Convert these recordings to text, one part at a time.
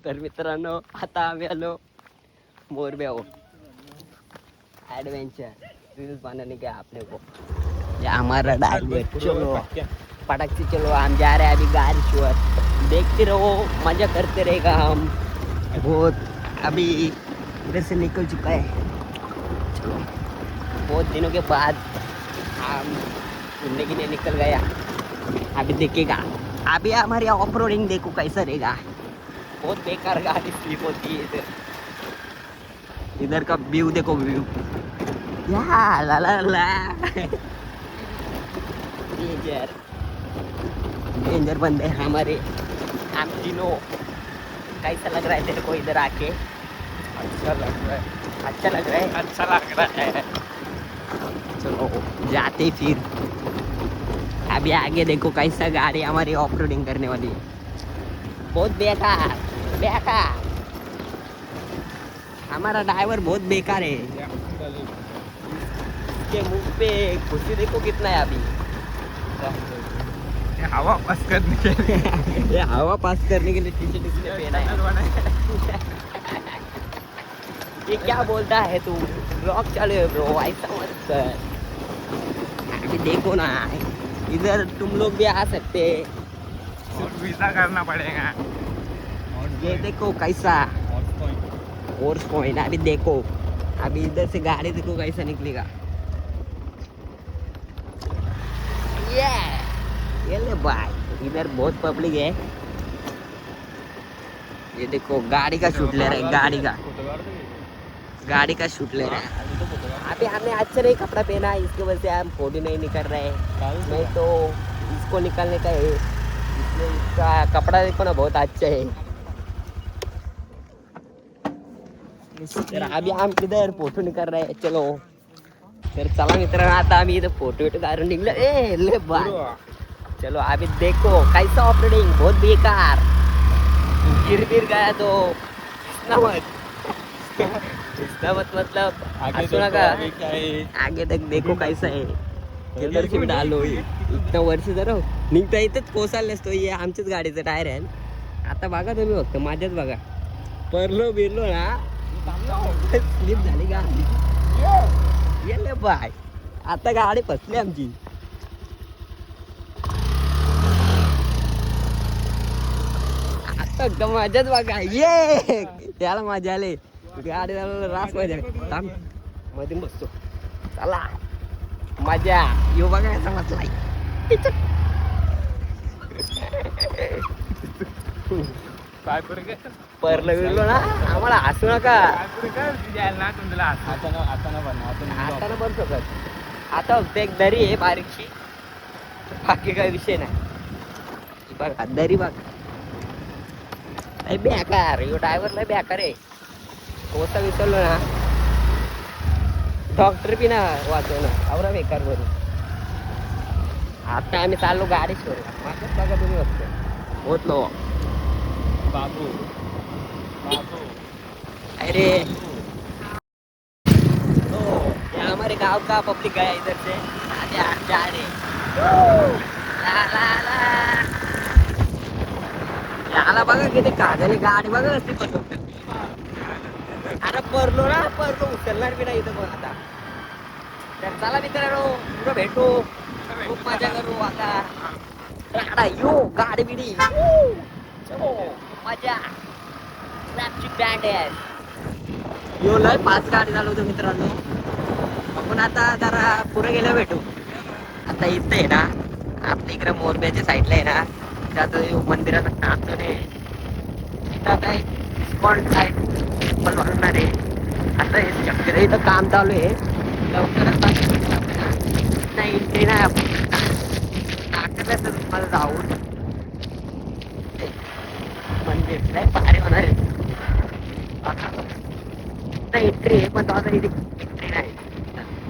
तर मित्रांनो आता आम्ही आलो मोरब्यावर एडवेंचर रील्स बनाने के आपने को ये हमारा डाइवर चलो पटक से चलो हम जा रहे हैं अभी गारीश्वर देखते रहो मजा करते रहेगा हम बहुत अभी इधर से निकल चुका है चलो बहुत दिनों के बाद हम घूमने के लिए निकल गया अभी देखेगा अभी हमारी ऑफ रोडिंग देखो कैसा रहेगा बहुत बेकार गाड़ी स्लिप होती है इधर का व्यू देखो व्यू या ला ला ला डेंजर डेंजर बंदे हैं हमारे हम तीनों कैसा लग रहा है तेरे को इधर आके अच्छा लग रहा है, अच्छा लग रहा है अच्छा लग रहा है। चलो जाते फिर अभी आगे देखो कैसा गाड़ी हमारी ऑफ रोडिंग करने वाली है बहुत बेकार बेकार हमारा ड्राइवर बहुत बेकार है इसके मुंह पे खुशी देखो कितना है अभी ये हवा पास करने के लिए ये हवा पास करने के लिए टी-शर्ट इसने पहना है ये क्या बोलता है तू ब्लॉग चालू है ब्रो ऐसा मत कर अभी देखो ना इधर तुम लोग भी आ सकते सिर्फ वीजा करना पड़ेगा। ये देखो कैसा फोर्स पॉइंट अभी देखो अभी इधर से गाड़ी देखो कैसा निकलेगा ये ले भाई इधर बहुत पब्लिक है ये देखो गाड़ी का शूट ले रहे हैं गाड़ी का शूट ले रहे हैं अभी हमने अच्छा नहीं कपड़ा पहना है इसकी वजह से हम फोटो नहीं निकल रहे हैं नहीं तो इसको निकालने का है इसलिए इसका कपड़ा देखो ना बहुत अच्छा है तर अभी हम इधर फोटो निकाल रहे हैं चलो तर चला मित्रांनो आता आम्ही इधर फोटो विटो काढून निघलो ए ले बाय चलो अभी देखो कैसा ऑपरेटिंग बहुत बेकार गिर गया तो इसना मत मतलब हंसू का आगे तक देखो कैसा है इधर से डालो इतना वर्ष जरा निघता इथंच कोसळलेस तो ये आमच्याच गाडीचं टायर आहे आता बघा तुम्ही फक्त माझ्याच बघा परलो बिरलो ना स्लिप झाली गाडी ये बाय आता गाडी फसली आमची आता मजाच बघा ये त्याला मजा आले गाडीला रास मजा थांब मध्ये बसतो चला मजा येऊ बघा कसा बसलाय काय करू परलं विरलो ना आम्हाला हसू नका ना तुमला आता बरं शकत आता फक्त एक दरी आहे बारीकशी बाकी काही विषय नाही बघा दरी बघा बेकार यो ड्रायव्हरला बेकार आहे कोसा विसरलो ना डॉक्टर बी ना वाचव ना आवरा बेकार बरू आता आम्ही चाललो गाडी सोडला माझ्याच बघा तुम्ही बघतो होत लो बाबू अरे तो ये हमारे गांव का पब्लिक गया इधर से आजा जा रे ला ला ला याला बघा किती कागली गाडी बघा असती पटवते अरे परलो ना परलो उचलणार बी नाही इथं पण आता तर चला मित्रांनो पुढं भेटू खूप मजा करू आता यो गाडी बिडी चलो मजा स्नॅपची बँड आहे यो लय पाच गाडी चालवतो मित्रांनो आपण आता जरा पुढे गेलं भेटू आता इथं आहे ना आपल्या इकडे मोरब्याच्या साईडला आहे ना त्याचं मंदिराचं काम चालू आहे तिथं आता स्पॉट आहे पण बनवणार आहे आता हे चक्कर इथं काम चालू आहे लवकरच नाही एंट्री नाही आपण टाकलं तर तुम्हाला जाऊन मंदिर नाही पारे होणार आहे एंट्री आहे पण आता इथे एंट्री नाही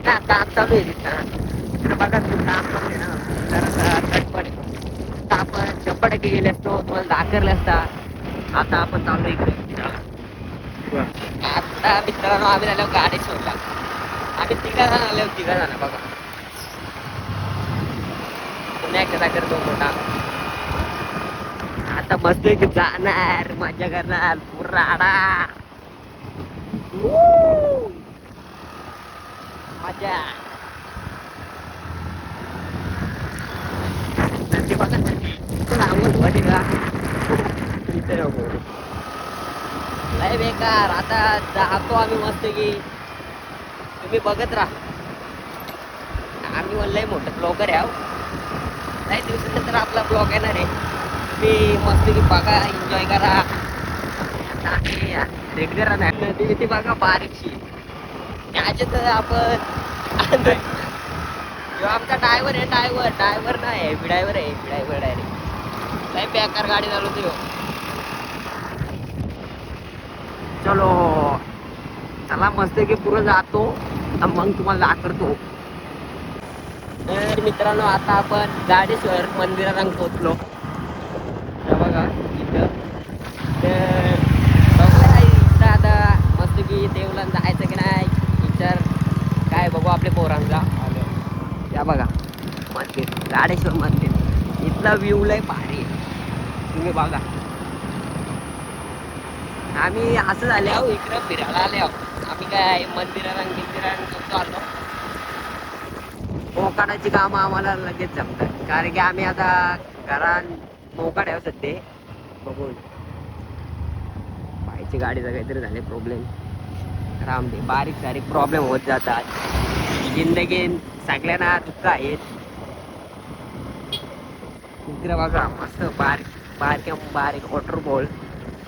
ना काम चालू आहे तिथं बघा तू काम चालू आहे ना जरा चटपट आपण 100% गेले असतो तुम्हाला दाखवले असता आता आपण चालू इकडे आता मित्रांनो आम्ही आलो गाडी सोडला आम्ही तिघा जण बघा पुन्हा एकदा करतो मोठा आता मस्त जाणार मजा करणार पुराडा मजा नदी बघा नदी का इथे नको लय बेकार आता जातो आम्ही मस्त की तुम्ही बघत राहा आम्ही लय मोठं ब्लॉगर आहे नाही दिवसानंतर आपला ब्लॉग येणार आहे तुम्ही मस्त की बघा एन्जॉय करा रेड करा नाही नदी ती बघा बारीकशी त्याच्यात आपण जो आमचा ड्रायव्हर आहे ड्रायव्हर नाही ड्रायव्हर डायरेक्ट लय बेकार गाडी चालवतो ह्यो. चलो चला मस्त की पुढे जातो मग तुम्हाला दाखवतो. तर मित्रांनो आता आपण गाडेश्वर मंदिरात पोहोचलो बघा इथं तर बघूया इथं आता मस्त की देवला जायचं की नाही विचार काय बघू आपल्या पोरांचा या बघा मंदिर गाडेश्वर मंदिर इथला व्ह्यू लय भारी आहे तुम्ही बघा आम्ही असं झाले आहो इकडं फिरायला आले आहो आम्ही काय मंदिरात आलो मोकाडाची कामं आम्हाला लगेच जमतात कारण की आम्ही आता घरात मोकाड आहे सध्या बघून बाईची गाडीचा काहीतरी झाले प्रॉब्लेम रामदे बारीक सारीक प्रॉब्लेम होत जातात जिंदगीत सगळ्यांना दुःख आहेत इकडे बघा मस्त बारीक वॉटरफॉल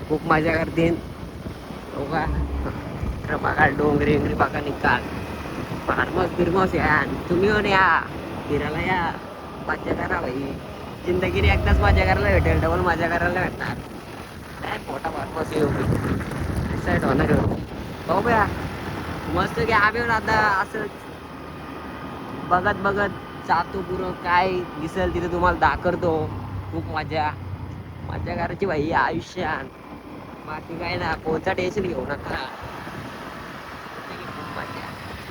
खूप मजा करते बघा डोंगरी बघा निकाल फार्मस या तुम्ही हो या फिरायला या मजा करा भाई जिंदगीने एकदाच मजा करायला भेटेल डबल मजा करायला भेटणार काय मोठा फार्मस साईड होणार बघूया मस्त की आम्ही आता असं बघत जातो पुरं काय दिसेल तिथे तुम्हाला दाखवतो खूप मजा करायची भाई आयुष्यात बाकी काय ना कोणता टेन्शन घेऊ नका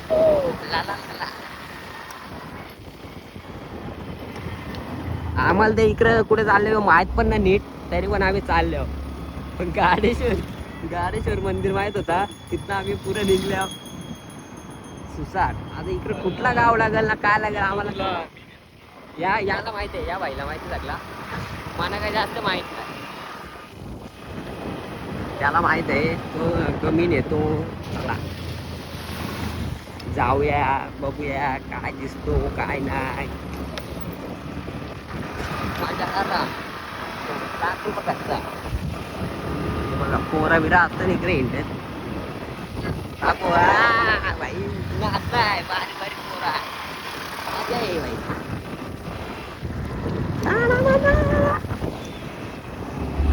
खूप मजा आम्हाला ते इकडं कुठे चालले माहित पण नाही नीट तरी पण आम्ही चाललो पण गाडेश्वर मंदिर माहित होता तिथनं आम्ही पुढे निघलो सुसाट आता इकडे कुठला गाव लागेल ना काय लागेल आम्हाला याला माहित आहे या बाईला माहिती लागला मला काही जास्त माहित नाही त्याला माहित आहे तो कमी येतो चला जाऊया बघूया काय दिसतो काय नाही माझ्या करा टाकू बघा बघा पोरा बिरा असतं ना इकडे इंडियन टाकू भाई आता आहे बारीक पोरा मजा आहे भाई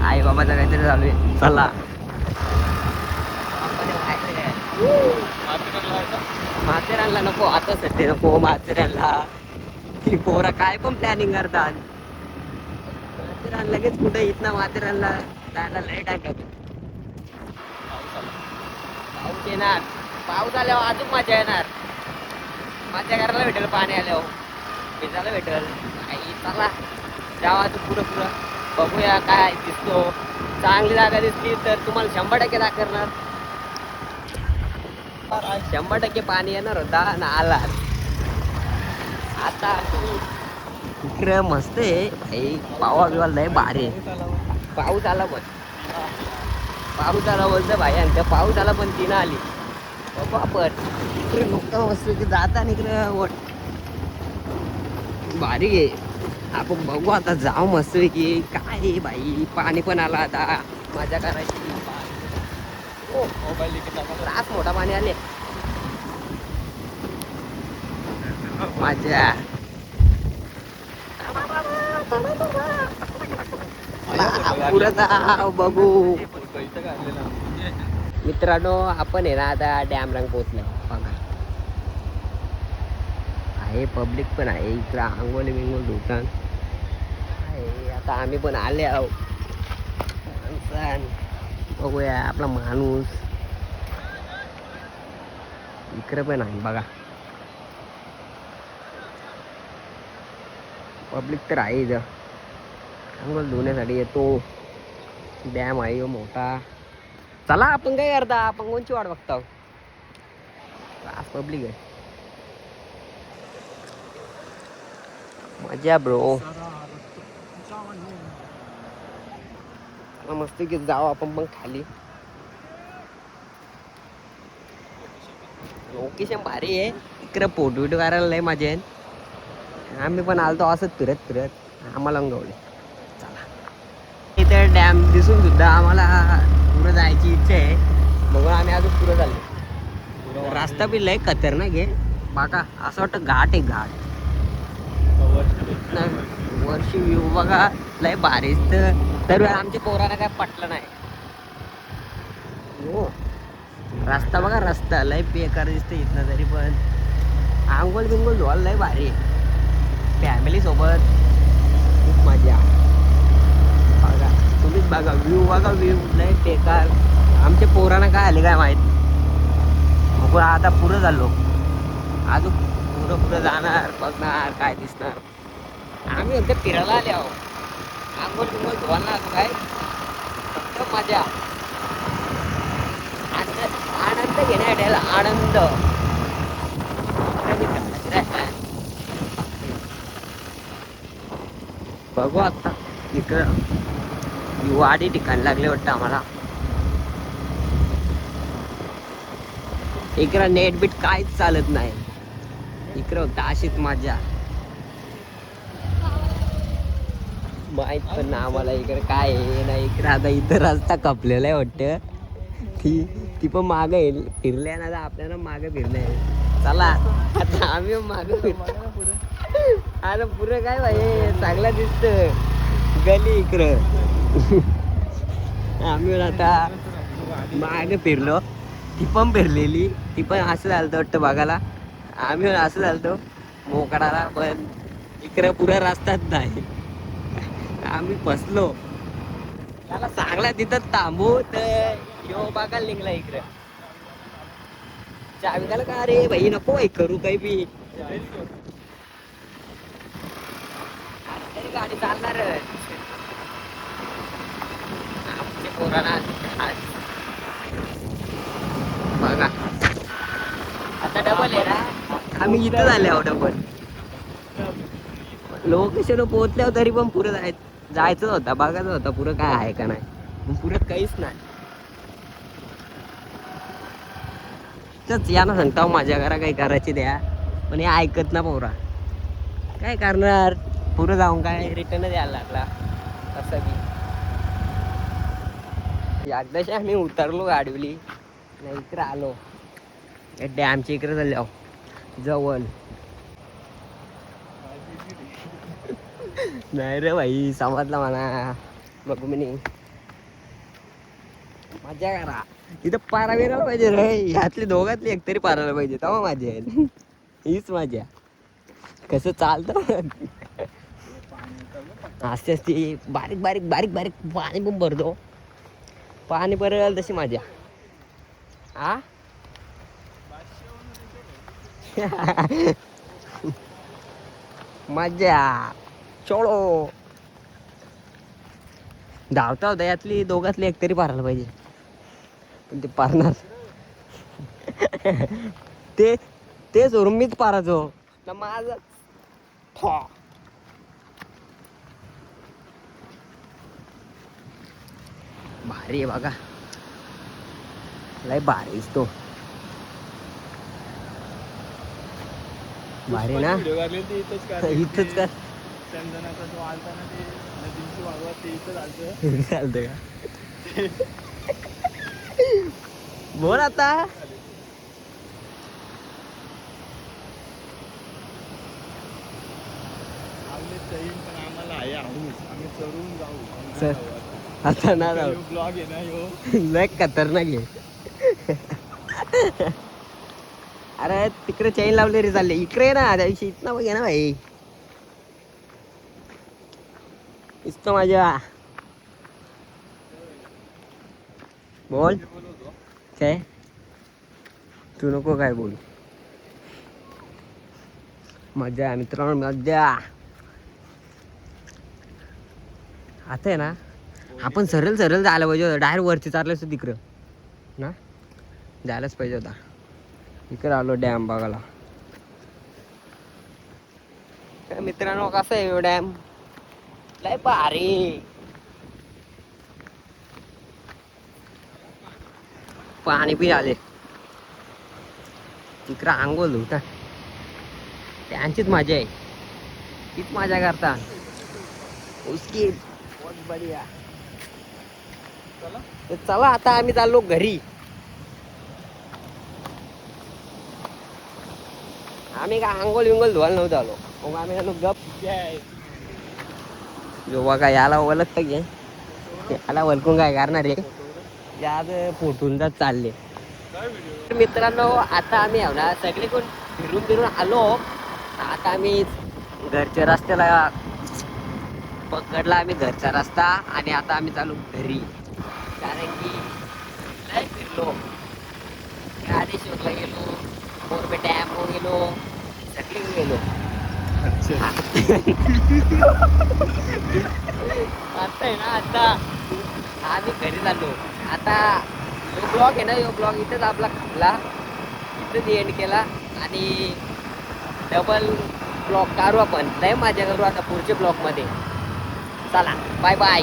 आई बाबाचं काहीतरी चालू आहे चला माथेरानला नको आता सध्या नको माथेरानला ती पोरा काय पण प्लॅनिंग करतात माथेरान लगेच कुठे इथनं माथेरानला जायला लय टाइम लागतो पाऊस येणार पाऊस आल्यावर अजून मजा येणार मजा करायला भेटेल पाणी आल्यावर भिजायला भेटेल आई चला जावा अजून पुढं बघूया काय दिसतो चांगली जागा दिसली तर तुम्हाला 100% दाखवणार 100% पाणी येणार होता ना आला आता इकडे मस्त आहे भाई पावा बिवा लय भारी पाऊस आला बोलतो भाई आणि पाऊस आला पण तिनं आली बाबा आपण इकडे नुकतं मस्त की जाता इकडे भारी आहे आपण बघू आता जाऊ मस्त की काय आहे भाई पाणी पण आला आता मजा करायची रास मोठा पाणी आले मजा पुढं जाऊ बघू मित्रांनो आपण आहे ना आता डॅम रंग पोहोचलो बघा आहे पब्लिक पण आहे इकडं आंघोळी बिंगोळ धुतात आहे आता आम्ही पण आले आहो बघूया आपला माणूस इकडे पण आहे बघा पब्लिक तर आहे इथं आंघोळ धुण्यासाठी येतो डॅम आहे हो मोठा. चला आपण काय करता, आपण कोणची वाट बघता. पब्लिक आहे. मजा ब्रो. मस्त की जाऊ आपण पण खाली. लोकेशन भारी आहे. इकडे फोटो बिटो करायला लय मजा आहे. आम्ही पण आलतो असंच फिरत फिरत आम्हाला गवले. चला इथे डॅम दिसून सुद्धा आम्हाला पुढे जायची इच्छा आहे. बघून आम्ही अजून पुढे चाललो. रस्ता बी लय खतरनाक आहे बघा. असं वाटतं घाट आहे घाट. वर्षी व्ह्यू बघा लय भारीच. तर आमच्या पोराला काय पटलं नाही हो. रस्ता बघा रस्ता लय बेकार दिसतं इथनं. तरी पण आंघोळ बिंगोळ धुवायला लय भारी. फॅमिली सोबत खूप मजा. बघा तुम्हीच बघा व्ह्यू बघा. व्ह्यू लय बेकार. आमच्या पोरांना काय आले काय माहित. मग आता पुढं झालो. अजून पुढं पुढं जाणार बघणार काय दिसणार. आम्ही होते फिरायला आले आहो. आंघोळ बिंगोळ धुवायला काय फक्त मजा. आनंद घेण्यासाठी आनंद. बघू आता इकडं वाडी ठिकाण लागले वाटतं आम्हाला. इकडं नेट बीट काहीच चालत नाही. इकडं होतं अशीच मजा. माहित पण ना आम्हाला इकडे काय आहे नाही. इकडे आता इथं रस्ता कपलेला आहे वाटतं. ती पण मागं येईल फिरल्या ना आपल्याला मागं फिरणे. चला आता आम्ही मागं फिरतो. अरे पुरं काय भाई चांगला दिसत गली इकडं. आम्ही आता मागे फिरलो. ती पण फिरलेली. ती पण असं झालं वाटतं बघायला. आम्ही असं झालतो मोकडाला. पण इकडं पुरा रस्ताच नाही. आम्ही फसलो. त्याला चांगला तिथं थांबू तर यो बघायला निघला इकडे. चावी त्याला का रे भाई नको भाई करू काही बी. तरी गाडी चालणार. आमच्या पोराला बघा आता डबल आहे ना. आम्ही इथं झाले आहो डबल. लोकेशन पोहोचल्यावर तरी पण पुढे जायचं होता. बघायचं होता पुढं काय आहे का नाही. पुढं काहीच नाही. यांना सांगता माझ्या घरा काही करायची द्या. पण हे ऐकत ना पोरा. काय करणार पुढे जाऊन काय रिटर्न द्यायला लागला असं बी. एकदाशी आम्ही उतरलो गाडीवली नाही इकडे आलो. डॅमच्या इकडे झाले जवळ. नाही रे भाई समजला म्हणा. बघू मी मजा करा. इथं पारा बिरायला पाहिजे रे. ह्यातले दोघातले एकतरी पारायला पाहिजे तेव्हा मजा आहे. हीच मजा. कसं चालतं असते असते. बारीक बारीक बारीक बारीक पाणी पण भरतो. पाणी भरेल तशी मजा. आ मजा चोळो. धावता होता यातली दोघातली एकतरी पारायला पाहिजे. पण ते पारणार ते सोडून मीच पारायचो ना माझं. भारी आहे बघा लय भारी तो. भारी ना इथंच का चंदनाचा जो आलता ना ते नदीची वागवा ते इथं चालतं का. बोल आता. आम्हाला आहे आम्ही चढून जाऊ. सर आता ना जाऊ. ब्लॉग आहे ना ह्यो लय खतरनाक आहे. अरे तिकडे चैन लावले रे चालले. इकडे ना त्या दिवशी इथं बघ ना भाई. इथं माझ्या बोल काय तू नको काय बोल. मजा मित्रांनो मजा. आता आहे ना आपण सरळ सरळ जायला पाहिजे होतं, डायरेक्ट वरती चाललं असतं तिकडं ना, जायलाच पाहिजे होता. इकडे आलो डॅम बघायला. काय मित्रांनो, कसा आहे डॅम? लय भारी. पाणी बी आले तिकडं, आंघोळ धुता, त्यांचीच मजा आहे, तीच मजा करता उसकी. बहुत बढिया. तर चला आता आम्ही चाललो घरी. आम्ही काय आंघोळ विंगोल धुवायला नव्हतं आलो, मग आम्ही आलो गप. जो बघा याला ओळखतं घे, याला ओळखून काय करणार आहे, आज फोटून जात चालले. मित्रांनो, आता आम्ही ना सगळे कोण फिरून फिरून आलो. आता आम्ही घरच्या रस्त्याला पकडला, आम्ही घरचा रस्ता, आणि आता आम्ही चालू घरी. कारण की लय फिरलो, राधेश्वरला गेलो, मोरबे डॅम गेलो, सगळी गेलो. आता आहे ना, आता आम्ही घरी चाललो. आता यो ब्लॉग आहे ना, यो ब्लॉग इथेच आपला खाल्ला, इथेच एंड केला, आणि डबल ब्लॉग काढू आपण. लय मजा करू आता पुढच्या ब्लॉग मध्ये. चला बाय बाय.